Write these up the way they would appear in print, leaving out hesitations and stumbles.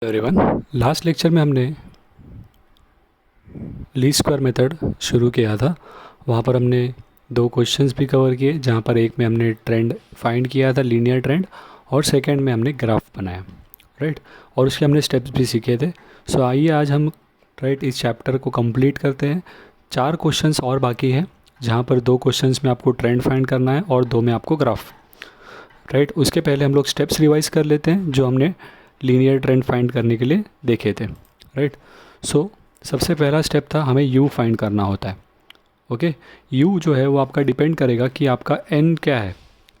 Everyone, last lecture में हमने least square method शुरू किया था। वहाँ पर हमने दो क्वेश्चंस भी कवर किए, जहाँ पर एक में हमने ट्रेंड फाइंड किया था, लीनियर ट्रेंड, और सेकंड में हमने ग्राफ बनाया, राइट। और उसके हमने स्टेप्स भी सीखे थे। सो आइए आज हम राइट इस चैप्टर को कंप्लीट करते हैं। 4 क्वेश्चंस और बाकी हैं, जहाँ पर 2 क्वेश्चंस में आपको ट्रेंड फाइंड करना है और 2 में आपको ग्राफ, राइट। उसके पहले हम लोग स्टेप्स रिवाइज कर लेते हैं जो हमने लीनियर ट्रेंड फाइंड करने के लिए देखे थे, राइट। सो सबसे पहला स्टेप था, हमें यू फाइंड करना होता है। ओके, यू जो है वो आपका डिपेंड करेगा कि आपका एन क्या है।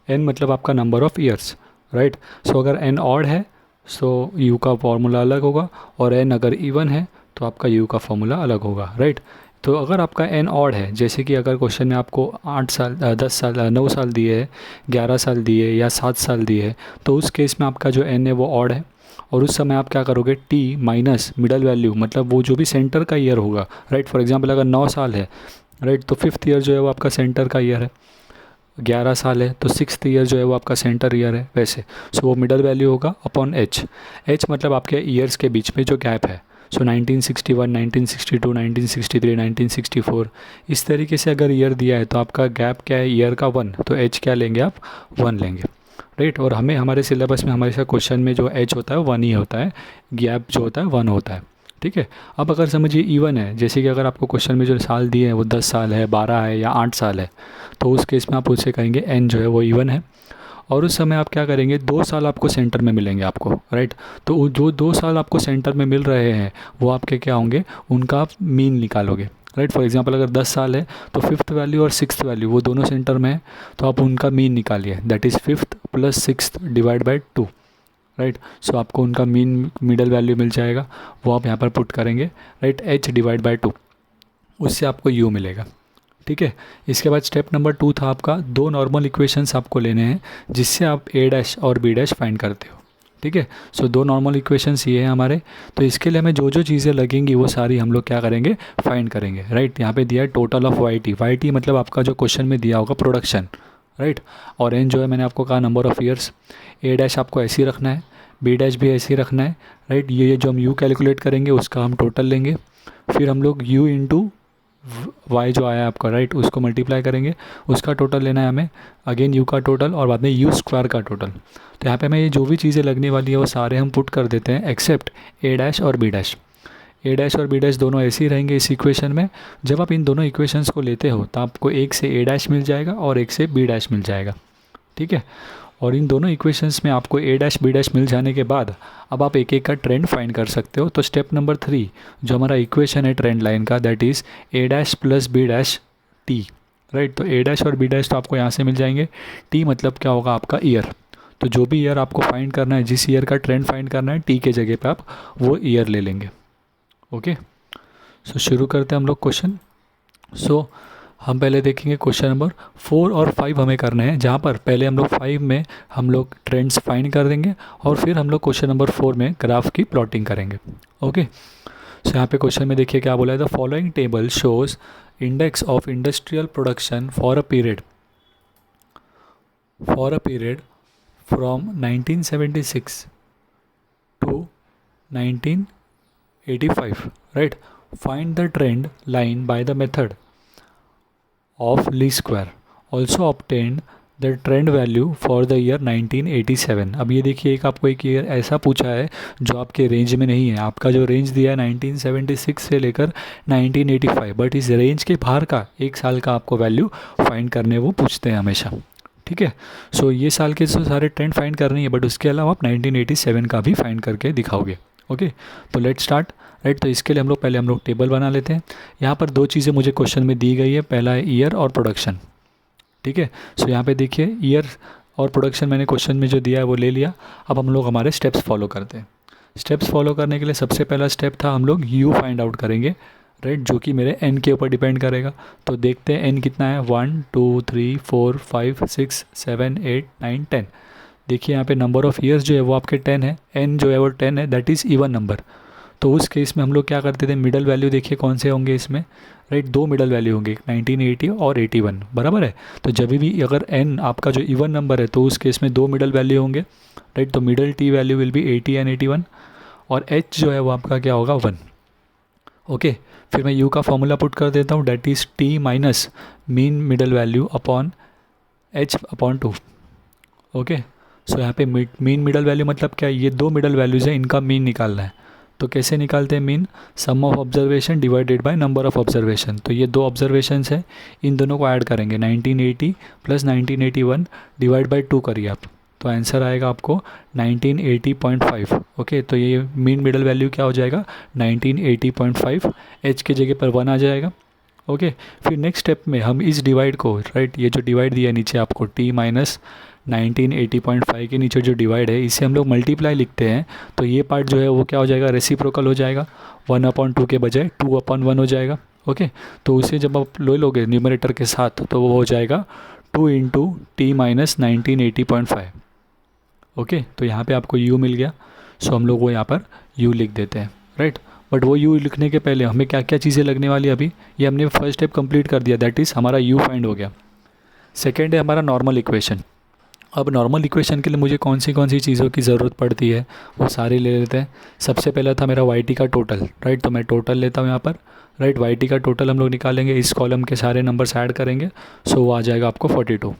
एन मतलब आपका नंबर ऑफ़ ईयर्स, राइट। सो अगर एन ऑड है सो यू का फॉर्मूला अलग होगा, और एन अगर इवन है तो आपका यू का फॉर्मूला अलग होगा, राइट। तो अगर आपका एन ऑड है, जैसे कि अगर क्वेश्चन में आपको 8 साल 10 साल 9 साल दिए है, 11 साल दिए या 7 साल दिए है, तो उस केस में आपका जो एन है वो ऑड है। और उस समय आप क्या करोगे, टी माइनस मिडल वैल्यू, मतलब वो जो भी सेंटर का ईयर होगा, राइट। फॉर एग्जांपल अगर 9 साल है, राइट, तो 5th ईयर जो है वो आपका सेंटर का ईयर है। 11 साल है तो 6th ईयर जो है वो आपका सेंटर ईयर है, वैसे। सो वो मिडल वैल्यू होगा अपॉन एच। एच मतलब आपके ईयर्स के बीच में जो गैप है। सो 1961, 1962, 1963, 1964, इस तरीके से अगर ईयर दिया है तो आपका गैप क्या है, ईयर का 1, तो एच क्या लेंगे आप, 1 लेंगे, राइट। और हमें हमारे सिलेबस में हमेशा क्वेश्चन में जो एच होता है वो 1 ही होता है, गैप जो होता है 1 होता है, ठीक है। अब अगर समझिए इवन है, जैसे कि अगर आपको क्वेश्चन में जो साल दिए हैं वो 10 साल है, 12 है या 8 साल है, तो उस केस में आप उससे कहेंगे एन जो है वो इवन है। और उस समय आप क्या करेंगे, 2 साल आपको सेंटर में मिलेंगे आपको, राइट। तो जो 2 साल आपको सेंटर में मिल रहे हैं वो आपके क्या होंगे, उनका आप मीन निकालोगे, राइट। फॉर एग्जांपल अगर 10 साल है तो 5th वैल्यू और 6th वैल्यू वो दोनों सेंटर में है, तो आप उनका मीन निकालिए, that is 5th plus 6th divide by 2, right. So आपको उनका मीन मिडल वैल्यू मिल जाएगा, वो आप यहाँ पर पुट करेंगे, राइट, एच डिवाइड बाई 2, उससे आपको यू मिलेगा, ठीक है। इसके बाद स्टेप नंबर 2 था आपका, 2 नॉर्मल इक्वेशंस आपको लेने हैं जिससे आप ए डैश और बी डैश फाइंड करते हो, ठीक है। सो 2 नॉर्मल इक्वेशंस ये हैं हमारे। तो इसके लिए हमें जो जो चीज़ें लगेंगी वो सारी हम लोग क्या करेंगे, फाइंड करेंगे, राइट। यहाँ पे दिया है total of Y T. Y T मतलब आपका जो क्वेश्चन में दिया होगा प्रोडक्शन, राइट। और एन जो है मैंने आपको कहा number of years. A dash आपको ऐसे ही रखना है, बी डैश भी ऐसे ही रखना है, राइट। ये जो हम यू कैलकुलेट करेंगे उसका हम टोटल लेंगे, फिर हम लोग यू इंटू वाई जो आया आपका, राइट, उसको मल्टीप्लाई करेंगे, उसका टोटल लेना है हमें, अगेन यू का टोटल और बाद में यू स्क्वायर का टोटल। तो यहाँ पे हमें ये जो भी चीज़ें लगने वाली है वो सारे हम पुट कर देते हैं एक्सेप्ट ए डैश और बी डैश। ए डैश और बी डैश दोनों ऐसे ही रहेंगे इस इक्वेशन में। जब आप इन दोनों इक्वेशंस को लेते हो तो आपको एक से ए डैश मिल जाएगा और एक से बी डैश मिल जाएगा, ठीक है। और इन दोनों इक्वेशंस में आपको ए डैश बी डैश मिल जाने के बाद अब आप एक एक का ट्रेंड फाइंड कर सकते हो। तो स्टेप नंबर 3 जो हमारा इक्वेशन है ट्रेंड लाइन का, that is A dash plus B dash T, right. तो ए डैश और बी डैश तो आपको यहाँ से मिल जाएंगे। टी मतलब क्या होगा, आपका ईयर। तो जो भी ईयर आपको फाइंड करना है, जिस ईयर का ट्रेंड फाइंड करना है, टी के जगह पे आप वो ईयर ले लेंगे, ओके। सो शुरू करते हैं हम लोग क्वेश्चन। सो हम पहले देखेंगे क्वेश्चन नंबर 4 और 5 हमें करने हैं, जहाँ पर पहले हम लोग 5 में हम लोग ट्रेंड्स फाइंड कर देंगे और फिर हम लोग क्वेश्चन नंबर 4 में ग्राफ की प्लॉटिंग करेंगे, ओके। सो यहाँ पे क्वेश्चन में देखिए क्या बोला है, the following table shows index of industrial production for a period from 1976 to 1985, right. Find the trend line by the method of least square, also obtained the trend value for the year 1987। अब ये देखिए एक आपको एक year ऐसा पूछा है जो आपके रेंज में नहीं है। आपका जो रेंज दिया है 1976 से लेकर 1985, बट इस रेंज के बाहर का एक साल का आपको वैल्यू फाइंड करने वो पूछते हैं हमेशा, ठीक है। सो ये साल के तो सारे ट्रेंड फाइंड करनी है, बट उसके अलावा आप 1987 का भी फाइंड करके दिखाओगे, ओके। तो लेट स्टार्ट, राइट। तो इसके लिए हम लोग टेबल बना लेते हैं। यहाँ पर 2 चीज़ें मुझे क्वेश्चन में दी गई है, पहला है ईयर और प्रोडक्शन, ठीक है। सो यहाँ पे देखिए ईयर और प्रोडक्शन मैंने क्वेश्चन में जो दिया है वो ले लिया। अब हम लोग हमारे स्टेप्स फॉलो करते हैं। स्टेप्स फॉलो करने के लिए सबसे पहला स्टेप था हम लोग यू फाइंड आउट करेंगे, राइट, जो कि मेरे एन के ऊपर डिपेंड करेगा। तो देखते हैं एन कितना है, 1 2 3 4 5 6 7 8 9 10। देखिए यहाँ पे नंबर ऑफ़ ईयर्स जो है वो आपके 10 है, एन जो है वो 10 है, दैट इज़ इवन नंबर। तो उस केस में हम लोग क्या करते थे, मिडल वैल्यू देखिए कौन से होंगे इसमें, राइट। 2 मिडल वैल्यू होंगे, 1980 और 81, बराबर है। तो जब भी अगर एन आपका जो इवन नंबर है तो उस केस में 2 मिडल वैल्यू होंगे, राइट। तो middle T value will be 80 and 81। और h जो है वो आपका क्या होगा 1। ओके, फिर मैं u का फॉर्मूला पुट कर देता हूँ, that is t minus mean middle value upon h upon 2। Okay, so यहाँ पे मीन मिडल वैल्यू मतलब क्या है, ये दो मिडल वैल्यूज़ है, इनका मीन निकालना है। तो कैसे निकालते हैं mean, sum of observation divided by number of observation. तो ये दो ऑब्जर्वेशंस है, इन दोनों को ऐड करेंगे, 1980 प्लस 1981 डिवाइड बाय 2 करिए आप, तो आंसर आएगा आपको 1980.5। ओके, तो ये मीन मिडल वैल्यू क्या हो जाएगा 1980.5, एच की जगह पर 1 आ जाएगा। ओके, फिर नेक्स्ट स्टेप में हम इस डिवाइड को, राइट, ये जो डिवाइड दिया है नीचे आपको t माइनस 1980.5 के नीचे जो डिवाइड है, इसे हम लोग मल्टीप्लाई लिखते हैं। तो ये पार्ट जो है वो क्या हो जाएगा, रेसिप्रोकल हो जाएगा, 1/2 के बजाय 2/1 हो जाएगा। ओके, तो उसे जब आप ले लोगे न्यूमरेटर के साथ तो वो हो जाएगा 2 इंटू टी माइनस 1980.5। ओके, तो यहाँ पे आपको u मिल गया, सो हम लोग वो यहाँ पर u लिख देते हैं, राइट। बट वो u लिखने के पहले हमें क्या क्या चीज़ें लगने वाली अभी, ये हमने फर्स्ट स्टेप कंप्लीट कर दिया, दैट इज़ हमारा u फाइंड हो गया। सेकेंड है हमारा नॉर्मल इक्वेशन। अब नॉर्मल इक्वेशन के लिए मुझे कौन सी चीज़ों की ज़रूरत पड़ती है वो सारे ले लेते हैं। सबसे पहला था मेरा वाई टी का टोटल, राइट, तो मैं टोटल लेता हूँ यहाँ पर, राइट। वाई टी का टोटल हम लोग निकालेंगे, इस कॉलम के सारे नंबर्स ऐड करेंगे, सो वो आ जाएगा आपको 42।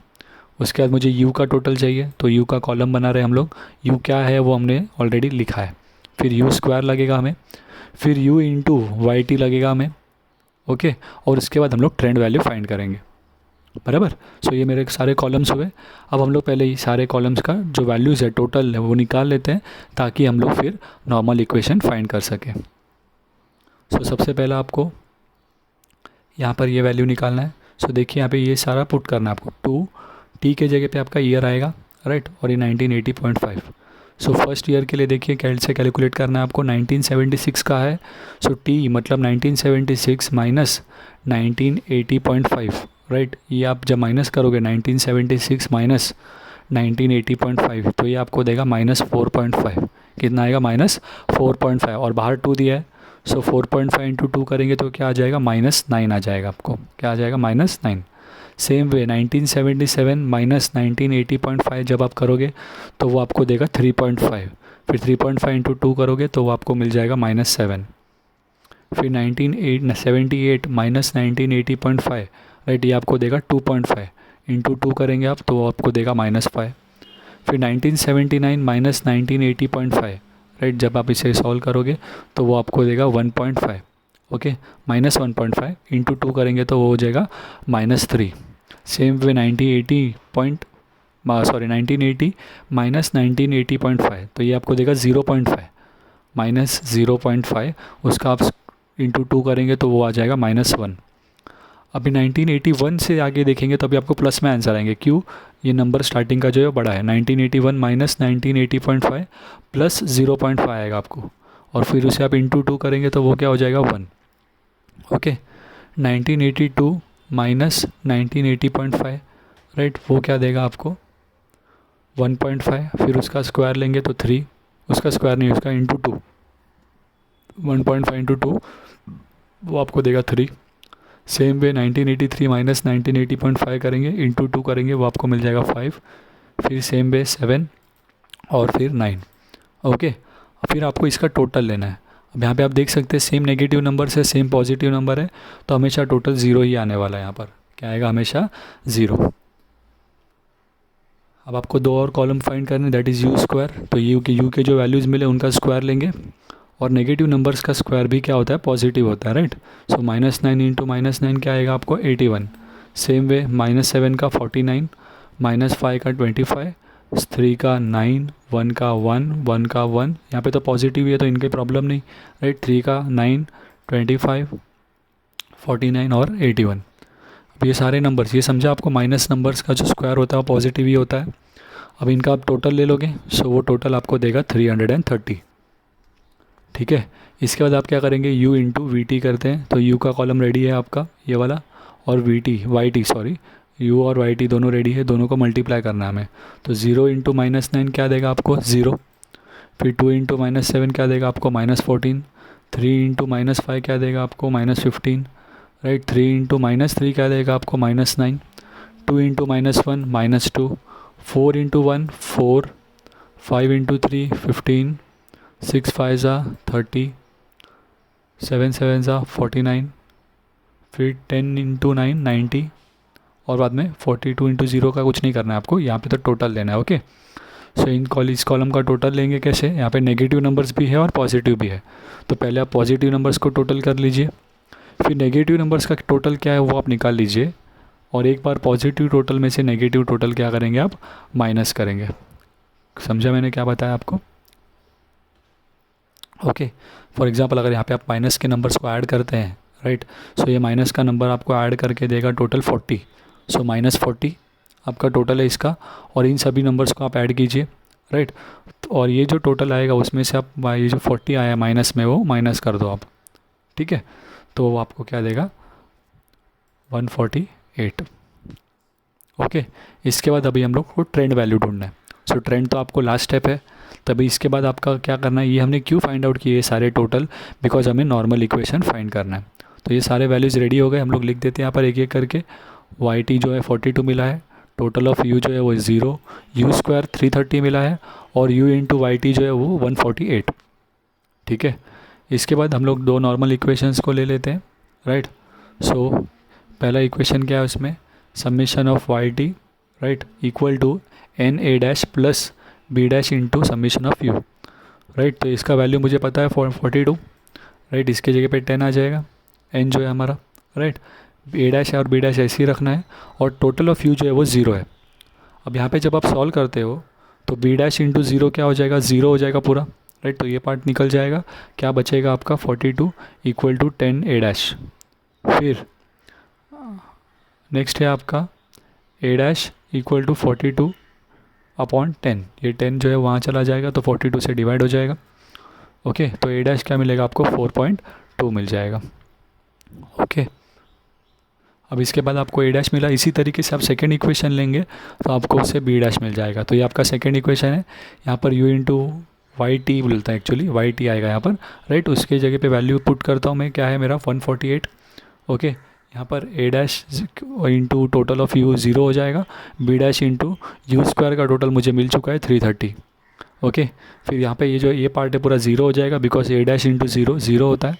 उसके बाद मुझे यू का टोटल चाहिए, तो यू का कॉलम बना रहे हम लोग, यू क्या है वो हमने ऑलरेडी लिखा है। फिर यू स्क्वायर लगेगा हमें, फिर यू इंटू वाई टी लगेगा हमें। ओके, और उसके बाद हम लोग ट्रेंड वैल्यू फाइंड करेंगे, बराबर। सो ये मेरे सारे कॉलम्स हुए। अब हम लोग पहले ही सारे कॉलम्स का जो वैल्यूज़ है टोटल है वो निकाल लेते हैं, ताकि हम लोग फिर नॉर्मल इक्वेशन फाइंड कर सकें। सो सबसे पहला आपको यहाँ पर ये वैल्यू निकालना है। सो देखिए यहाँ पे ये सारा पुट करना है आपको, 2 टी के जगह पे आपका ईयर आएगा, राइट, और ये 1980.5। सो फर्स्ट ईयर के लिए देखिए कैसे कैलकुलेट करना है आपको, 1976 का है, सो टी मतलब 1976 माइनस 1980.5, राइट। ये आप जब माइनस करोगे 1976 माइनस 1980.5 तो ये आपको देगा -4.5। कितना आएगा, -4.5, और बाहर 2 दिया है, सो 4.5 इंटू 2 करेंगे तो क्या आ जाएगा, -9 आ जाएगा आपको, क्या आ जाएगा, -9। सेम वे 1977 माइनस 1980.5 जब आप करोगे तो वो आपको देगा 3.5, फिर 3.5 इंटू 2 करोगे तो वो आपको मिल जाएगा -7। फिर 1978 माइनस 1980.5, राइट, ये आपको देगा 2.5, इंटू 2 करेंगे आप तो वो आपको देगा -5। फिर 1979 माइनस 1980.5, राइट, जब आप इसे सॉल्व करोगे तो वो आपको देगा 1.5। ओके, -1.5 इंटू 2 करेंगे तो वो हो जाएगा -3। सेम वे 1980 माइनस 1980.5 तो ये आपको देगा 0.5, -0.5, उसका आप इंटू 2 करेंगे तो वो आ जाएगा -1। अभी 1981 से आगे देखेंगे तो अभी आपको प्लस में आंसर आएंगे, क्यों, ये नंबर स्टार्टिंग का जो है बड़ा है, 1981 माइनस 1980.5 प्लस 0.5 आएगा आपको, और फिर उसे आप इंटू 2 करेंगे तो वो क्या हो जाएगा 1। ओके, 1982 माइनस 1980.5, राइट, वो क्या देगा आपको 1.5, फिर उसका स्क्वायर लेंगे तो 3, उसका स्क्वायर नहीं, उसका इंटू 2, 1.5 इंटू 2 वो आपको देगा 3। सेम वे 1983 माइनस 1980.5 करेंगे, इंटू 2 करेंगे वो आपको मिल जाएगा 5, फिर सेम वे 7 और फिर 9। ओके, फिर आपको इसका टोटल लेना है। अब यहाँ पे आप देख सकते हैं सेम नेगेटिव नंबर से सेम पॉजिटिव नंबर है, तो हमेशा टोटल 0 ही आने वाला है, यहाँ पर क्या आएगा, हमेशा 0। अब आपको दो और कॉलम फाइंड करने, दैट इज़ यू स्क्वायर, तो यू के जो वैल्यूज़ मिले उनका स्क्वायर लेंगे, और नेगेटिव नंबर्स का स्क्वायर भी क्या होता है, पॉजिटिव होता है, राइट। सो -9 इंटू -9 क्या आएगा आपको 81। सेम वे -7 का 49, -5 का 25, 3 का 9, 1 का 1, 1 का 1, यहाँ पे तो पॉजिटिव है तो इनकी प्रॉब्लम नहीं, राइट। 3 का 9, 25, 49 और 81। अब ये सारे नंबर्स, ये समझा आपको, माइनस नंबर्स का जो स्क्वायर होता है वो पॉजिटिव ही होता है। अब इनका आप टोटल ले लोगे, सो वो टोटल आपको देगा 330। ठीक है, इसके बाद आप क्या करेंगे, u इंटू वी टी करते हैं, तो u का कॉलम रेडी है आपका ये वाला, और वाई टी सॉरी, u और वाई टी दोनों रेडी है, दोनों को मल्टीप्लाई करना है हमें। तो 0 इंटू -9 क्या देगा आपको 0, फिर 2 इंटू -7 क्या देगा आपको -14, 3 इंटू -5 क्या देगा आपको -15, राइट। 3 इंटू -3 क्या देगा आपको -9, 2 इंटू -1 -2, 4 इंटू 1 4, 5 इंटू 3 15, 6 5 ज़ा 30, 7 7 ज़ा 49, फिर 10 इंटू 9 90, और बाद में 42 इंटू 0 का कुछ नहीं करना है आपको, यहाँ पे तो टोटल लेना है। ओके, सो इस कॉलम का टोटल लेंगे कैसे, यहाँ पे नेगेटिव नंबर्स भी है और पॉजिटिव भी है, तो पहले आप पॉजिटिव नंबर्स को टोटल कर लीजिए, फिर नेगेटिव नंबर्स का टोटल क्या है वो आप निकाल लीजिए, और एक बार पॉजिटिव टोटल में से नेगेटिव टोटल क्या करेंगे आप, माइनस करेंगे। समझा मैंने क्या बताया आपको? ओके, फॉर एग्जांपल अगर यहाँ पे आप माइनस के नंबर्स को ऐड करते हैं, राइट, सो ये माइनस का नंबर आपको ऐड करके देगा टोटल 40, सो -40 आपका टोटल है इसका, और इन सभी नंबर्स को आप ऐड कीजिए, राइट, और ये जो टोटल आएगा उसमें से आप ये जो 40 आया माइनस में वो माइनस कर दो आप, ठीक है, तो वो आपको क्या देगा 148। ओके, इसके बाद अभी हम लोग को ट्रेंड वैल्यू ढूंढना है। सो ट्रेंड तो आपको लास्ट स्टेप है, तभी इसके बाद आपका क्या करना है, ये हमने क्यों फाइंड आउट किए ये सारे टोटल, बिकॉज हमें नॉर्मल इक्वेशन फाइंड करना है। तो ये सारे वैल्यूज़ रेडी हो गए, हम लोग लिख देते हैं यहाँ पर एक एक करके। वाई टी जो है 42 मिला है, टोटल ऑफ यू जो है वो 0, यू स्क्वायर 330 मिला है, और यू इंटू वाई टी जो है वो 148, ठीक है। इसके बाद हम लोग दो नॉर्मल इक्वेशंस को ले लेते हैं, राइट। सो पहला इक्वेशन क्या है उसमें, summation of Y T, right, equal to N A dash plus B dash into summation of U, right. तो इसका वैल्यू मुझे पता है 42, राइट, इसके जगह पे 10 आ जाएगा, एन जो है हमारा, राइट, ए डैश है और बी डैश ऐसे ही रखना है, और टोटल ऑफ यू जो है वो 0 है। अब यहाँ पे जब आप सॉल्व करते हो तो बी डैश इंटू 0 क्या हो जाएगा, 0 हो जाएगा पूरा, राइट, तो ये पार्ट निकल जाएगा, क्या बचेगा आपका 42 इक्वल टू 10 ए डैश। फिर नेक्स्ट है आपका ए डैश इक्वल टू 42 अपॉन 10, ये 10 जो है वहाँ चला जाएगा तो 42 से डिवाइड हो जाएगा। ओके, तो ए डैश क्या मिलेगा आपको 4.2 मिल जाएगा। ओके, अब इसके बाद आपको ए डैश मिला, इसी तरीके से आप सेकेंड इक्वेशन लेंगे तो आपको उससे बी डैश मिल जाएगा। तो ये आपका सेकेंड इक्वेशन है, यहाँ पर यू इंटू वाई टी बोलता है, एक्चुअली वाई टी आएगा यहाँ पर, राइट, उसके जगह पे वैल्यू पुट करता हूँ मैं, क्या है मेरा 148। ओके, यहाँ पर A dash into total of U 0 हो जाएगा, B dash into U square का टोटल मुझे मिल चुका है 330। ओके, फिर यहाँ पे ये जो ये पार्ट है पूरा 0 हो जाएगा, बिकॉज ए डैश इंटू 0 0 होता है।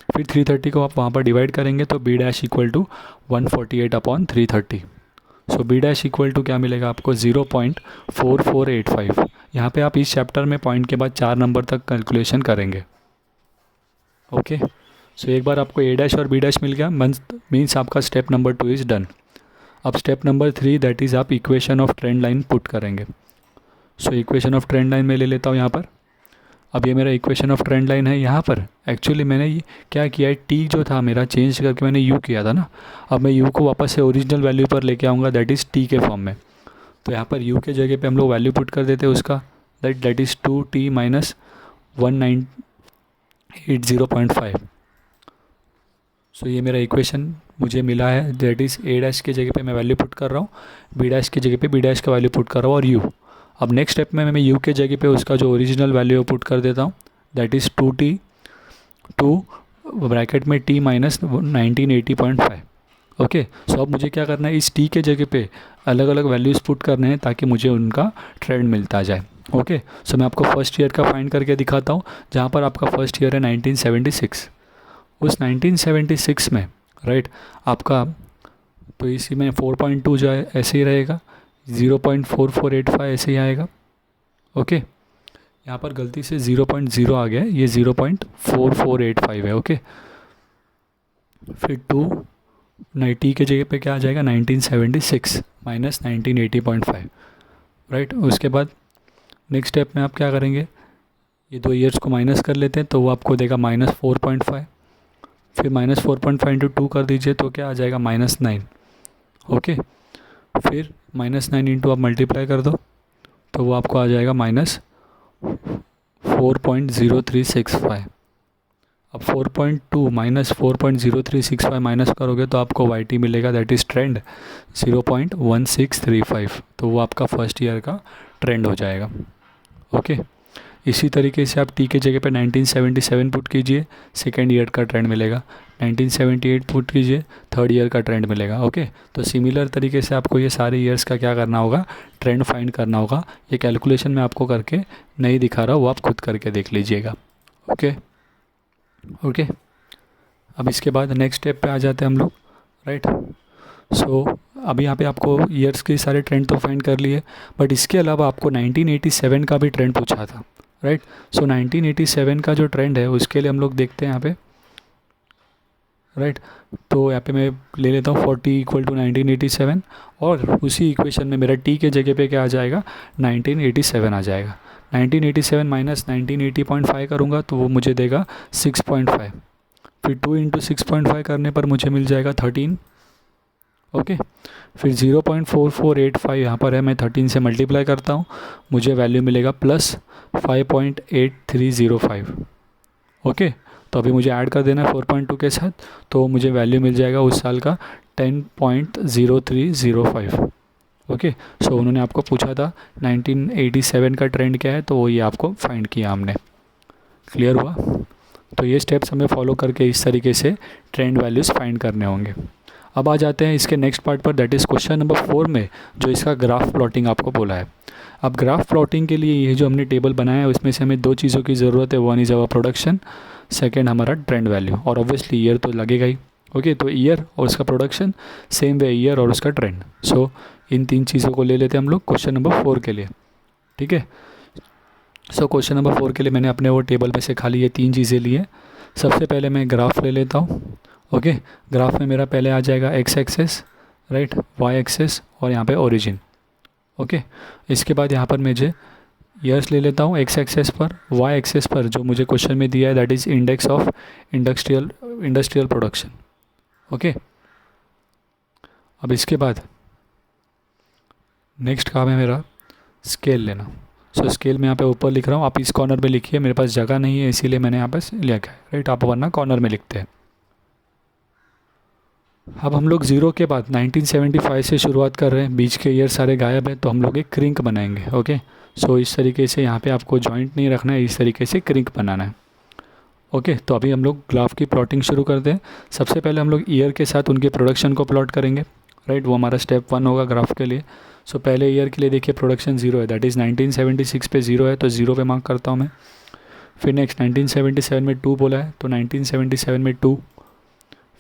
फिर 330 को आप वहाँ पर डिवाइड करेंगे तो B dash equal to 148 upon 330। So B dash equal to क्या मिलेगा आपको 0.4485। यहाँ पे आप इस चैप्टर में पॉइंट के बाद 4 नंबर तक कैलकुलेशन करेंगे। ओके, सो एक बार आपको ए डैश और बी डैश मिल गया, मीन्स आपका स्टेप नंबर 2 इज़ डन। अब स्टेप नंबर 3 दैट इज़ आप equation of trend line put करेंगे। So equation of trend line में ले लेता हूँ यहाँ पर। अब ये मेरा इक्वेशन ऑफ ट्रेंड लाइन है, यहाँ पर एक्चुअली मैंने ये क्या किया है, टी जो था मेरा चेंज करके मैंने यू किया था ना, अब मैं यू को वापस से ओरिजिनल वैल्यू पर लेके आऊँगा, दैट इज़ टी के फॉर्म में। तो यहाँ पर यू के जगह पे हम लोग वैल्यू पुट कर देते हैं उसका, दैट इज़ 2t माइनस 1980.5। सो ये मेरा इक्वेशन मुझे मिला है, दैट इज़ ए डैश के जगह पे मैं वैल्यू पुट कर रहा हूँ, बी डैश के जगह पे बी डैश का वैल्यू पुट कर रहा हूँ, और यू। अब नेक्स्ट स्टेप में मैं यू के जगह पे उसका जो ओरिजिनल वैल्यू पुट कर देता हूँ, that is 2t to bracket में t माइनस 1980.5। ओके, सो अब मुझे क्या करना है, इस t के जगह पे अलग अलग वैल्यूज़ पुट करने हैं ताकि मुझे उनका ट्रेंड मिलता जाए। ओके, सो मैं आपको फर्स्ट ईयर का फाइंड करके दिखाता हूँ, जहाँ पर आपका फर्स्ट ईयर है 1976। उस 1976 में, राइट, आपका तो इसी में 4.2 जो है ऐसे ही रहेगा, 0.4485 ऐसे ही आएगा। ओके, यहाँ पर गलती से 0.0 आ गया है, ये 0.4485 है। ओके, फिर 2 टी के जगह पे क्या आ जाएगा 1976 माइनस 1980.5, राइट। उसके बाद नेक्स्ट स्टेप में आप क्या करेंगे, ये 2 ईयर्स को माइनस कर लेते हैं तो वो आपको देगा -4.5, फिर -4.5 इंटू 2 कर दीजिए तो क्या आ जाएगा -9। ओके, फिर -9 इंटू आप मल्टीप्लाई कर दो तो वो आपको आ जाएगा -4.0365। अब 4.2 माइनस 4.0365 माइनस करोगे तो आपको वाई टी मिलेगा, दैट इज़ ट्रेंड 0.1635। तो वो आपका फर्स्ट ईयर का ट्रेंड हो जाएगा। ओके, इसी तरीके से आप टी के जगह पे 1977 पुट कीजिए, सेकेंड ईयर का ट्रेंड मिलेगा। 1978 पुट कीजिए, थर्ड ईयर का ट्रेंड मिलेगा। ओके, तो सिमिलर तरीके से आपको ये सारे ईयर्स का क्या करना होगा, ट्रेंड फाइंड करना होगा। ये कैलकुलेशन मैं आपको करके नहीं दिखा रहा, वो आप खुद करके देख लीजिएगा। ओके ओके, अब इसके बाद नेक्स्ट स्टेप पे आ जाते हैं हम लोग, राइट। सो अभी यहाँ पे आपको ईयर्स के सारे ट्रेंड तो फाइंड कर लिए, बट इसके अलावा आपको 1987 का भी ट्रेंड पूछा था, राइट। सो 1987 का जो ट्रेंड है उसके लिए हम लोग देखते हैं यहाँ पे, राइट। तो यहाँ पे मैं ले लेता हूँ 40 = 1987, और उसी इक्वेशन में मेरा टी के जगह पे क्या आ जाएगा, 1987 आ जाएगा। 1987 माइनस 1980.5 करूँगा तो वो मुझे देगा 6.5, फिर 2 × 6.5 करने पर मुझे मिल जाएगा 13। ओके, फिर 0.4485 यहाँ पर है, मैं 13 से मल्टीप्लाई करता हूँ, मुझे वैल्यू मिलेगा +5.8305। ओके, तो अभी मुझे ऐड कर देना है 4.2 के साथ, तो मुझे वैल्यू मिल जाएगा उस साल का 10.0305। ओके, सो उन्होंने आपको पूछा था 1987 का ट्रेंड क्या है, तो वो ये आपको फाइंड किया हमने। क्लियर हुआ? तो ये स्टेप्स हमें फॉलो करके इस तरीके से ट्रेंड वैल्यूज़ फाइंड करने होंगे। अब आ जाते हैं इसके नेक्स्ट पार्ट पर, दैट इज़ क्वेश्चन नंबर 4 में जो इसका ग्राफ प्लॉटिंग आपको बोला है। अब ग्राफ प्लॉटिंग के लिए ये जो हमने टेबल बनाया है उसमें से हमें दो चीज़ों की ज़रूरत है, one is our production, second हमारा ट्रेंड वैल्यू, और ऑब्वियसली ईयर तो लगेगा ही। ओके, तो ईयर और उसका प्रोडक्शन, सेम वे ईयर और उसका ट्रेंड। सो इन तीन चीज़ों को ले लेते हैं हम लोग क्वेश्चन नंबर 4 के लिए। ठीक है, सो क्वेश्चन नंबर 4 के लिए मैंने अपने वो टेबल में से खाली ये तीन चीज़ें ली है। सबसे पहले मैं ग्राफ ले लेता हूँ। ओके, ग्राफ में मेरा पहले आ जाएगा X axis, right, Y axis और यहाँ पे ओरिजिन। ओके, इसके बाद यहाँ पर मुझे ईयर्स ले लेता हूँ एक्स एक्सेस पर, वाई एक्सेस पर जो मुझे क्वेश्चन में दिया है that is index of industrial production. Okay, अब इसके बाद नेक्स्ट काम है मेरा स्केल लेना। सो स्केल में यहाँ पे ऊपर लिख रहा हूँ, आप इस कॉर्नर में लिखिए, मेरे पास जगह नहीं है इसीलिए मैंने यहाँ पे लिखा है, राइट, आप वरना कॉर्नर में लिखते हैं। अब हम लोग ज़ीरो के बाद 1975 से शुरुआत कर रहे हैं, बीच के ईयर सारे गायब है, तो हम लोग एक क्रिंक बनाएंगे। ओके, सो इस तरीके से यहाँ पे आपको जॉइंट नहीं रखना है, इस तरीके से क्रिंक बनाना है। ओके, तो अभी हम लोग ग्राफ की प्लॉटिंग शुरू करते हैं। सबसे पहले हम लोग ईयर के साथ उनके प्रोडक्शन को प्लॉट करेंगे, राइट, वो हमारा स्टेप 1 होगा ग्राफ के लिए। सो पहले ईयर के लिए देखिए प्रोडक्शन 0 है, दैट इज़ 1976 पे 0 है, तो 0 पे मार्क करता हूँ मैं। फिर नेक्स्ट 1977 में 2 बोला है, तो 1977 में 2।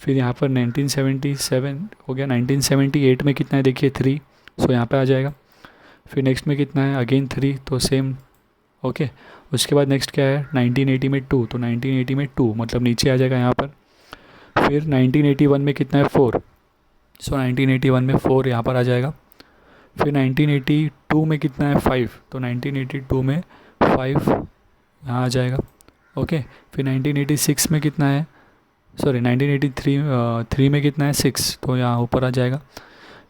फिर यहाँ पर 1977 हो गया, 1978 में कितना है देखिए 3, सो यहाँ पे आ जाएगा। फिर नेक्स्ट में कितना है अगेन 3, तो सेम। ओके, उसके बाद नेक्स्ट क्या है 1980 में 2, तो 1980 में 2 मतलब नीचे आ जाएगा यहाँ पर। फिर 1981 में कितना है 4, सो 1981 में 4 यहाँ पर आ जाएगा। फिर 1982 में कितना है 5, तो 1982 में 5 यहाँ आ जाएगा। ओके, फिर 1986 में कितना है, सॉरी 1983 में कितना है 6, तो यहाँ ऊपर आ जाएगा।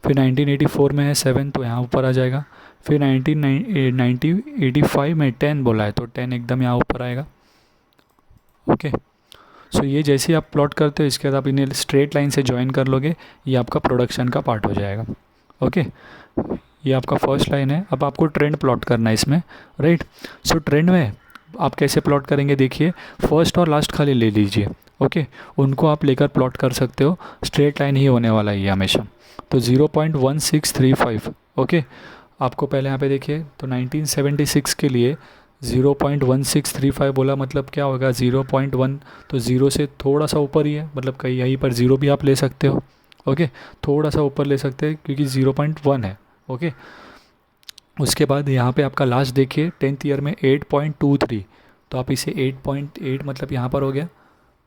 फिर 1984 में है 7, तो यहाँ ऊपर आ जाएगा। फिर 1985 में 10 बोला है, तो 10 एकदम यहाँ ऊपर आएगा। ओके, सो ये जैसे ही आप प्लॉट करते हो इसके बाद आप इन्हें स्ट्रेट लाइन से ज्वाइन कर लोगे, ये आपका प्रोडक्शन का पार्ट हो जाएगा। ओके, ये आपका फर्स्ट लाइन है। अब आपको ट्रेंड प्लॉट करना है इसमें, राइट। सो ट्रेंड में आप कैसे प्लॉट करेंगे देखिए, फर्स्ट और लास्ट खाली ले लीजिए। ओके, उनको आप लेकर प्लॉट कर सकते हो, स्ट्रेट लाइन ही होने वाला है ये हमेशा। तो 0.1635। ओके, आपको पहले यहाँ पे देखिए, तो 1976 के लिए 0.1635 बोला, मतलब क्या होगा 0.1, तो 0 से थोड़ा सा ऊपर ही है, मतलब कहीं यहीं पर 0 भी आप ले सकते हो। ओके, थोड़ा सा ऊपर ले सकते हैं क्योंकि 0.1 है। ओके, उसके बाद यहाँ पे आपका लास्ट देखिए 10th ईयर में 8.23, तो आप इसे 8.8 मतलब यहाँ पर हो गया,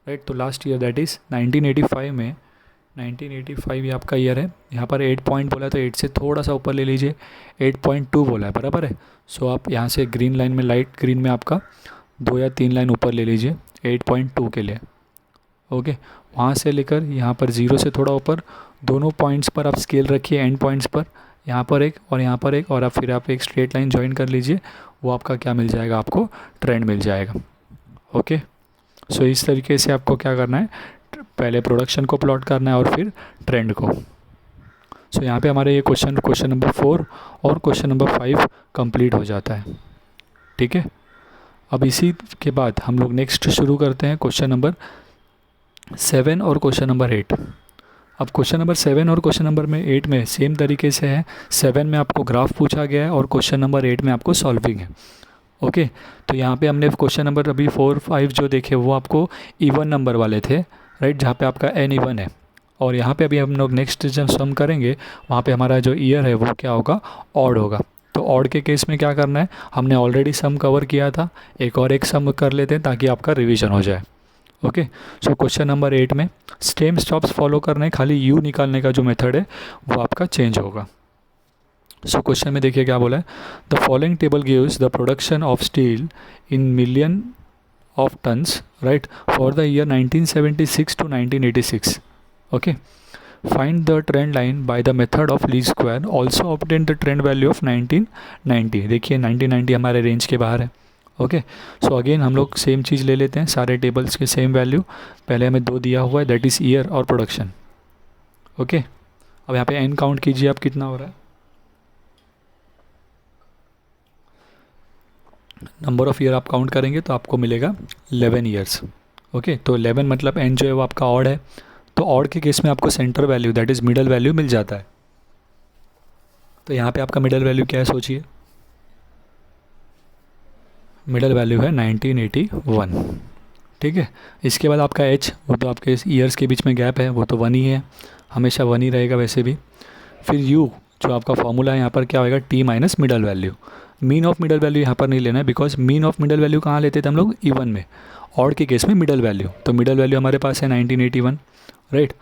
राइट। तो लास्ट ईयर दैट इज़ 1985 में, 1985 ये आपका ईयर है, यहाँ पर 8 पॉइंट बोला है, तो 8 से थोड़ा सा ऊपर ले लीजिए, 8.2 बोला है, बराबर है। सो आप यहाँ से ग्रीन लाइन में, लाइट ग्रीन में आपका 2 या 3 लाइन ऊपर ले लीजिए 8.2 के लिए। ओके, वहाँ से लेकर यहाँ पर 0 से थोड़ा ऊपर दोनों पॉइंट्स पर आप स्केल रखिए, एंड पॉइंट्स पर, यहाँ पर एक और यहाँ पर एक, और आप फिर आप एक स्ट्रेट लाइन ज्वाइन कर लीजिए, वो आपका क्या मिल जाएगा, आपको ट्रेंड मिल जाएगा। ओके, सो इस तरीके से आपको क्या करना है, पहले प्रोडक्शन को प्लॉट करना है और फिर ट्रेंड को। सो यहाँ पे हमारे ये क्वेश्चन नंबर 4 और क्वेश्चन नंबर 5 कंप्लीट हो जाता है। ठीक है, अब इसी के बाद हम लोग नेक्स्ट शुरू करते हैं क्वेश्चन नंबर 7 और क्वेश्चन नंबर 8। अब क्वेश्चन नंबर 7 और क्वेश्चन नंबर में 8 में सेम तरीके से है। 7 में आपको ग्राफ पूछा गया है और क्वेश्चन नंबर 8 में आपको सॉल्विंग है। ओके, तो यहाँ पे हमने क्वेश्चन नंबर अभी 4 5 जो देखे वो आपको इवन नंबर वाले थे, राइट, जहाँ पे आपका n इवन है। और यहाँ पे अभी हम लोग नेक्स्ट जब सम करेंगे वहाँ पे हमारा जो ईयर है वो क्या होगा, ऑड होगा। तो ऑड के केस में क्या करना है, हमने ऑलरेडी सम कवर किया था, एक सम कर लेते हैं ताकि आपका रिवीजन हो जाए। ओके, सो क्वेश्चन नंबर 8 में सेम स्टेप्स फॉलो करने हैं, खाली यू निकालने का जो मेथड है वो आपका चेंज होगा। सो क्वेश्चन में देखिए क्या बोला है, the following table gives the production of steel in million of tons, right, for the year 1976 to 1986। Okay, find the trend line by the method of least square, also obtain the trend value of 1990। देखिए 1990 हमारे range के बाहर है। Okay, so again हम लोग same चीज़ ले लेते हैं, सारे टेबल्स के सेम वैल्यू। पहले हमें 2 दिया हुआ है, दैट इज़ ईयर और प्रोडक्शन। ओके, अब यहाँ पे एन काउंट कीजिए आप कितना हो रहा है, नंबर ऑफ़ ईयर आप काउंट करेंगे तो आपको मिलेगा 11 ईयर्स। ओके, तो 11 मतलब एन जो है वो आपका ऑड है, तो ऑड के केस में आपको centre value that is middle value मिल जाता है। तो यहाँ पे आपका मिडल वैल्यू क्या है सोचिए, मिडल वैल्यू है 1981। ठीक है, इसके बाद आपका एच, वो तो आपके ईयर्स के बीच में गैप है, वो तो 1 ही है, हमेशा 1 ही रहेगा वैसे भी। फिर यू जो आपका फॉर्मूला है यहाँ पर क्या होगा, T minus middle value. Mean of middle value यहाँ पर नहीं लेना है, because mean of middle value कहाँ लेते थे हम लोग, इवन में, ऑड के केस में मिडल वैल्यू। तो मिडल वैल्यू हमारे पास है 1981, राइट,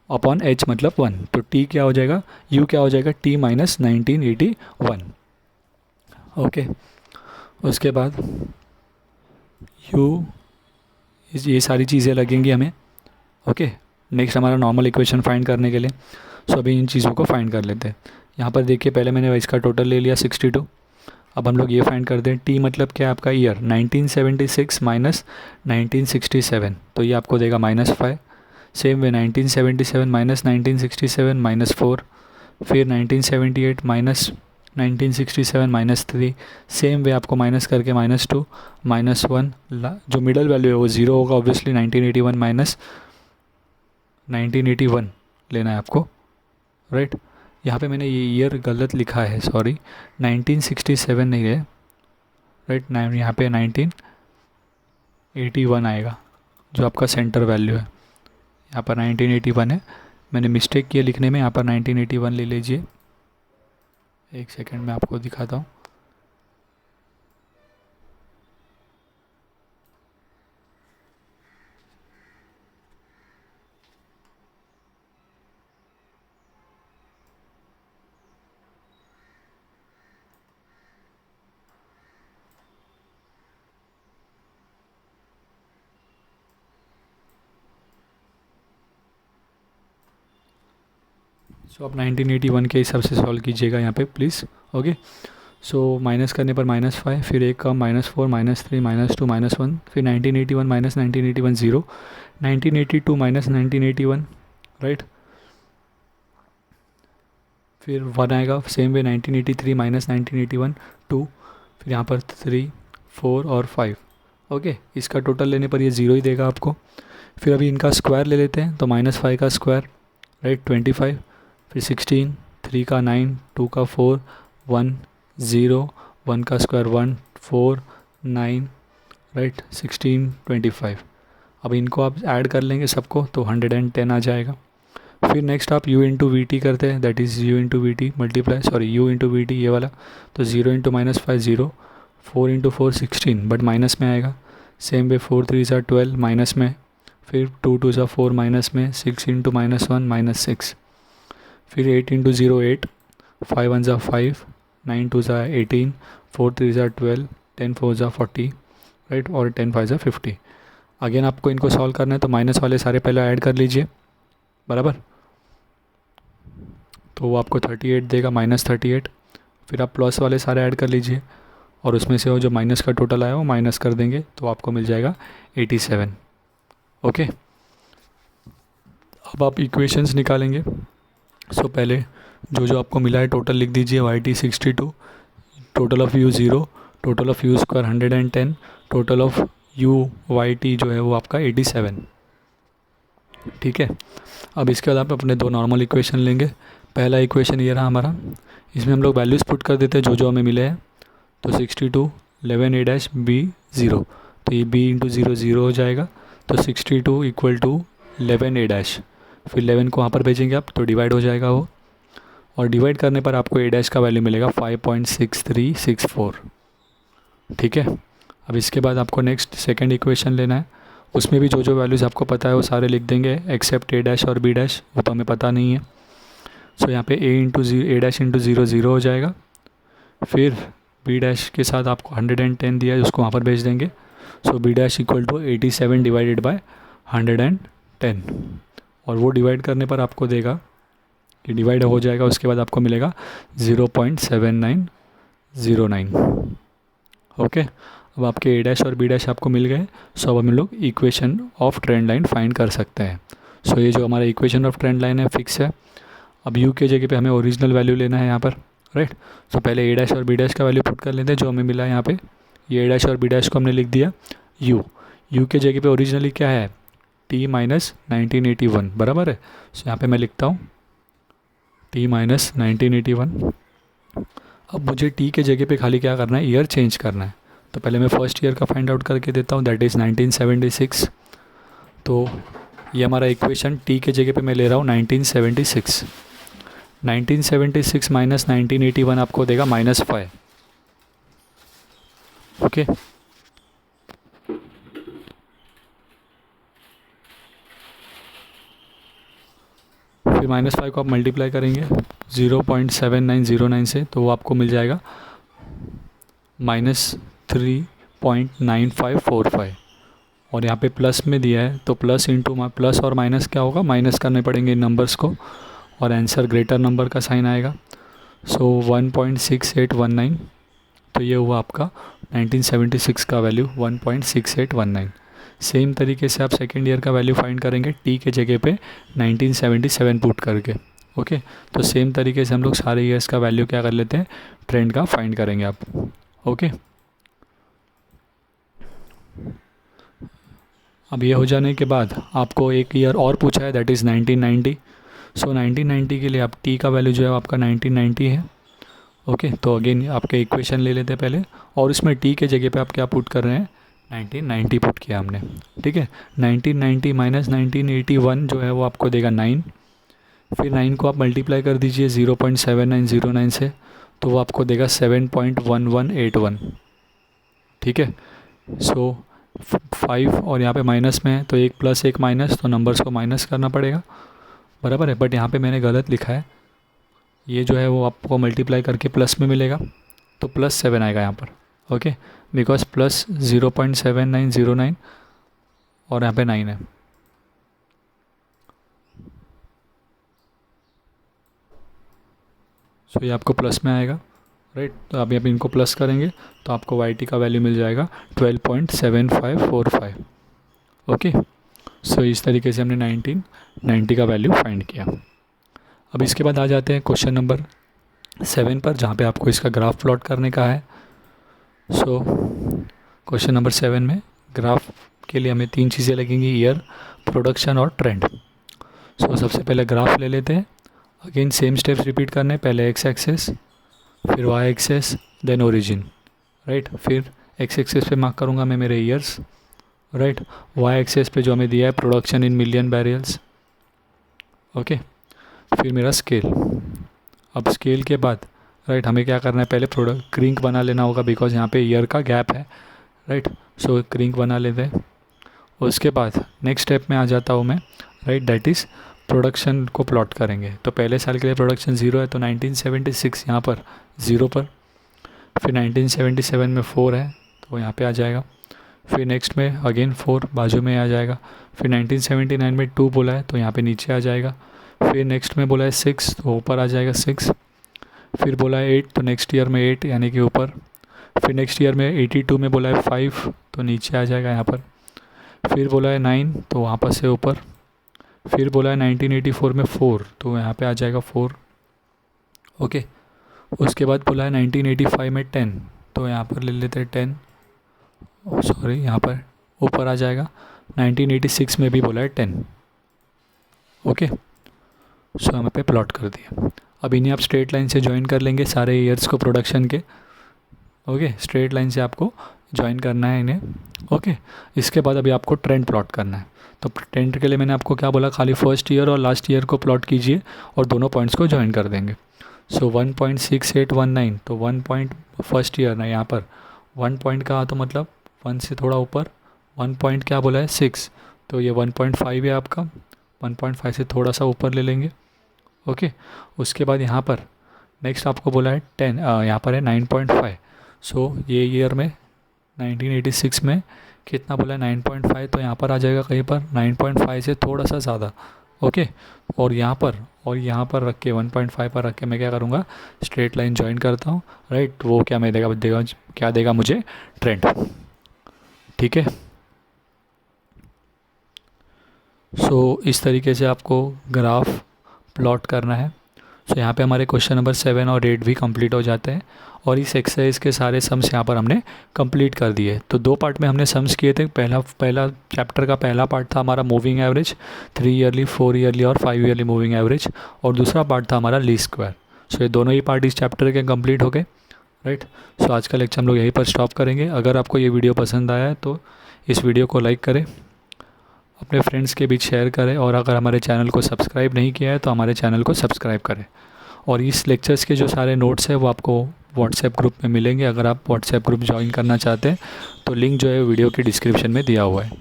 अपॉन एच मतलब 1, तो टी क्या हो जाएगा, यू क्या हो जाएगा, टी माइनस 1981। ओके, उसके बाद यू, ये सारी चीज़ें लगेंगी हमें। ओके, नेक्स्ट हमारा नॉर्मल इक्वेशन फाइंड करने के लिए, सो अभी इन चीज़ों को फाइंड कर लेते हैं। यहाँ पर देखिए पहले मैंने इसका टोटल ले लिया 62। अब हम लोग ये फाइंड करते हैं, टी मतलब क्या है आपका ईयर, 1976 माइनस 1967, तो ये आपको देगा -5। सेम वे 1977 माइनस 1967 -4, फिर 1978 माइनस 1967 -3, सेम वे आपको माइनस करके -2 -1, जो मिडल वैल्यू है वो 0 होगा ऑब्वियसली, 1981 माइनस 1981 लेना है आपको, राइट। यहाँ पे मैंने ये ईयर गलत लिखा है, सॉरी, 1967 नहीं है, राइट, यहाँ पे 1981 आएगा जो आपका सेंटर वैल्यू है। यहाँ पर 1981 है, मैंने मिस्टेक किया लिखने में, यहाँ पर 1981 ले लीजिए। एक सेकंड में आपको दिखाता हूँ। सो आप 1981 के हिसाब से सॉल्व कीजिएगा यहाँ पे प्लीज़। ओके, सो माइनस करने पर -5, फिर एक का -4 -3 -2 -1, फिर 1981 माइनस 1981 0, 1982 माइनस 1981, राइट, फिर 1 आएगा, सेम वे 1983 माइनस 1981 2, फिर यहाँ पर 3 4 और 5। ओके, इसका टोटल लेने पर ये 0 ही देगा आपको। फिर अभी इनका स्क्वायर ले लेते हैं, तो -5 का स्क्वायर, राइट, 25, फिर 16, 3 का 9, 2 का 4, 1 0, 1 का स्क्वायर 1 4 9, राइट, 16 25। अब इनको आप ऐड कर लेंगे सबको तो 110 आ जाएगा। फिर नेक्स्ट आप u इंटू वी टी करते हैं, that is u into we T multiply, sorry u into we T ये वाला, तो 0 इंटू -5 0, 4 इंटू 4 16, बट माइनस में आएगा। सेम वे 4 3 ज़ा 12 माइनस में, फिर 2 2 ज़ा 4 माइनस में, 6 इंटू -1 -6, फिर 8 इंटू 0 8, 5 1 ज़ा 5, 9 2 ज़ा 18, 4 3 ज़ा 12, 10 4 ज़ा 40, राइट, और 10 5 ज़ा 50। अगेन आपको इनको सॉल्व करना है, तो माइनस वाले सारे पहले ऐड कर लीजिए, बराबर, तो वो आपको 38 देगा, -38। फिर आप प्लस वाले सारे ऐड कर लीजिए, और उसमें से वो जो माइनस का टोटल आया वो माइनस कर देंगे, तो आपको मिल जाएगा 87। ओके, अब आप इक्वेशंस निकालेंगे। सो पहले जो आपको मिला है टोटल लिख दीजिए, YT 62, total of U 0, total of U square 110, total of U Y T जो है वो आपका 87। ठीक है, अब इसके बाद आप अपने दो नॉर्मल इक्वेशन लेंगे। पहला इक्वेशन ये रहा हमारा, इसमें हम लोग वैल्यूज़ पुट कर देते हैं जो जो हमें मिले हैं। तो 62 11 a डैश b 0, तो ये b इंटू 0 0 हो जाएगा। तो 62 इक्वल टू 11 a डैश, फिर 11 को वहाँ पर भेजेंगे आप तो डिवाइड हो जाएगा वो, और डिवाइड करने पर आपको a डैश का वैल्यू मिलेगा 5.6364। ठीक है, अब इसके बाद आपको नेक्स्ट सेकंड इक्वेशन लेना है। उसमें भी जो जो वैल्यूज़ आपको पता है वो सारे लिख देंगे एक्सेप्ट a डैश और b डैश, वो तो हमें पता नहीं है। सो यहाँ पे a डैश इंटू 0 0 हो जाएगा। फिर b डैश के साथ आपको 110 दिया है, उसको वहाँ पर भेज देंगे। So b dash equal to 87 divided by 110, और वो डिवाइड करने पर आपको देगा कि डिवाइड हो जाएगा, उसके बाद आपको मिलेगा 0.7909। ओके, अब आपके a डैश और b डैश आपको मिल गए। सो अब हम लोग equation of trend line find कर सकते हैं। सो ये जो हमारा इक्वेशन ऑफ ट्रेंड लाइन है फिक्स है। अब u के जगह पे हमें ओरिजिनल वैल्यू लेना है यहाँ पर, राइट। सो पहले a डैश और b डैश का वैल्यू पुट कर लेते हैं जो हमें मिला है यहाँ पे। ये a डैश और b डैश को हमने लिख दिया u के जगह पे ओरिजिनली क्या है t माइनस 1981, बराबर है। सो यहाँ पे मैं लिखता हूँ t माइनस 1981। अब मुझे t के जगह पे खाली क्या करना है, ईयर चेंज करना है। तो पहले मैं फर्स्ट ईयर का फाइंड आउट करके देता हूँ, दैट इज़ 1976। तो ये हमारा इक्वेशन t के जगह पे मैं ले रहा हूँ 1976। 1976 माइनस 1981 आपको देगा -5। ओके, फिर -5 को आप मल्टीप्लाई करेंगे 0.7909 से, तो वो आपको मिल जाएगा -3.9545। और यहाँ पे प्लस में दिया है तो प्लस इंटू प्लस और माइनस क्या होगा, माइनस करने पड़ेंगे इन नंबर्स को, और आंसर ग्रेटर नंबर का साइन आएगा। सो 1.6819, तो ये हुआ आपका 1976 का वैल्यू 1.6819। सेम तरीके से आप सेकेंड ईयर का वैल्यू फाइंड करेंगे टी के जगह पे 1977 पुट करके। ओके, तो सेम तरीके से हम लोग सारे ईयर्स का वैल्यू क्या कर लेते हैं, ट्रेंड का फाइंड करेंगे आप। ओके, अब ये हो जाने के बाद आपको एक ईयर और पूछा है, दैट इज़ 1990। सो 1990 के लिए आप टी का वैल्यू जो है आपका 1990 है। ओके, तो अगेन आपके इक्वेशन ले लेते हैं पहले, और इसमें टी के जगह पे आप क्या पुट कर रहे हैं, 1990 पुट किया हमने। ठीक है, 1990 माइनस 1981 जो है वो आपको देगा 9। फिर 9 को आप मल्टीप्लाई कर दीजिए 0.7909 से, तो वो आपको देगा 7.1181। ठीक है, सो 5 और यहाँ पे माइनस में है, तो एक प्लस एक माइनस, तो नंबर्स को माइनस करना पड़ेगा, बराबर है। बट यहाँ पे मैंने गलत लिखा है, ये जो है वो आपको मल्टीप्लाई करके प्लस में मिलेगा, तो +7 आएगा यहाँ पर। ओके, बिकॉज प्लस 0.7909 और यहाँ पे 9 है। सो ये आपको प्लस में आएगा, राइट। तो अभी आप इनको प्लस करेंगे तो आपको वाई टी का वैल्यू मिल जाएगा 12.7545। ओके, सो इस तरीके से हमने 1990 का वैल्यू फाइंड किया। अब इसके बाद आ जाते हैं क्वेश्चन नंबर 7 पर, जहाँ पे आपको इसका ग्राफ प्लॉट करने का है। सो क्वेश्चन नंबर 7 में ग्राफ के लिए हमें 3 चीज़ें लगेंगी, ईयर, प्रोडक्शन और ट्रेंड। सो सबसे पहले ग्राफ ले लेते हैं। अगेन सेम स्टेप्स रिपीट करने, पहले एक्स एक्सेस, फिर Y axis, then origin, right. फिर एक्स एक्सेस पे मार्क करूँगा मैं मेरे ईयर्स, राइट। वाई एक्सेस पे जो हमें दिया है production in million barrels. Okay, फिर मेरा स्केल। अब स्केल के बाद राइट हमें क्या करना है, पहले प्रोडक्ट क्रिंक बना लेना होगा, बिकॉज यहाँ पे ईयर का गैप है, राइट। सो क्रिंक बना लेते हैं। उसके बाद नेक्स्ट स्टेप में आ जाता हूँ मैं, राइट, दैट इज़ प्रोडक्शन को प्लॉट करेंगे। तो पहले साल के लिए प्रोडक्शन 0 है, तो 1976 यहाँ पर 0 पर। फिर 1977 में 4 है, तो यहाँ पे आ जाएगा। फिर नेक्स्ट में अगेन 4 बाजू में आ जाएगा। फिर 1979 में 2 बोला है, तो यहाँ पे नीचे आ जाएगा। फिर नेक्स्ट में बोला है 6, तो ऊपर आ जाएगा 6। फिर बोला है 8, तो नेक्स्ट ईयर में 8 यानी कि ऊपर। फिर नेक्स्ट ईयर में 82 में बोला है 5, तो नीचे आ जाएगा यहाँ पर। फिर बोला है 9, तो वहाँ पर से ऊपर। फिर बोला है 1984 में 4, तो यहाँ पे आ जाएगा 4। ओके, उसके बाद बोला है 1985 में 10, तो यहाँ पर ले लेते हैं 10। सॉरी यहाँ पर ऊपर आ जाएगा। 1986 में भी बोला है 10। ओके, सो यहाँ पे प्लॉट कर दिया। अब इन्हें आप स्ट्रेट लाइन से ज्वाइन कर लेंगे सारे ईयर्स को प्रोडक्शन के। ओके, स्ट्रेट लाइन से आपको ज्वाइन करना है इन्हें। ओके, इसके बाद अभी आपको ट्रेंड प्लॉट करना है। तो ट्रेंड के लिए मैंने आपको क्या बोला, खाली फर्स्ट ईयर और लास्ट ईयर को प्लॉट कीजिए और दोनों पॉइंट्स को ज्वाइन कर देंगे। सो 1.6819, तो 1 पॉइंट फर्स्ट ईयर ना, यहाँ पर 1 पॉइंट कहा तो मतलब 1 से थोड़ा ऊपर, 1 पॉइंट क्या बोला है 6, तो ये 1.5 है आपका। 1.5 से थोड़ा सा ऊपर ले लेंगे। ओके, उसके बाद यहाँ पर नेक्स्ट आपको बोला है 10, यहाँ पर है 9.5। सो ये ईयर में 1986 में कितना बोला है 9.5, तो यहाँ पर आ जाएगा कहीं पर 9.5 से थोड़ा सा ज़्यादा। ओके, और यहाँ पर रख के 1.5 पर रख के मैं क्या करूँगा, स्ट्रेट लाइन ज्वाइन करता हूँ। राइट, वो क्या मैं क्या देगा मुझे, ट्रेंड। ठीक है, सो इस तरीके से आपको ग्राफ प्लॉट करना है। सो यहाँ पे हमारे क्वेश्चन नंबर 7 और 8 भी कंप्लीट हो जाते हैं और इस एक्सरसाइज के सारे सम्स यहाँ पर हमने कंप्लीट कर दिए। तो 2 पार्ट में हमने सम्स किए थे। पहला चैप्टर का पहला पार्ट था हमारा मूविंग एवरेज, 3 ईयरली, 4 ईयरली और 5 ईयरली मूविंग एवरेज, और दूसरा पार्ट था हमारा लीस्ट स्क्वायर। सो ये दोनों ही पार्ट इस चैप्टर के कंप्लीट हो गए। राइट, सो आज का लेक्चर हम लोग यहीं पर स्टॉप करेंगे। अगर आपको ये वीडियो पसंद आया है तो इस वीडियो को लाइक करें, अपने फ्रेंड्स के बीच शेयर करें, और अगर हमारे चैनल को सब्सक्राइब नहीं किया है तो हमारे चैनल को सब्सक्राइब करें। और इस लेक्चर्स के जो सारे नोट्स हैं वो आपको व्हाट्सएप ग्रुप में मिलेंगे। अगर आप व्हाट्सएप ग्रुप ज्वाइन करना चाहते हैं तो लिंक जो है वीडियो की डिस्क्रिप्शन में दिया हुआ है।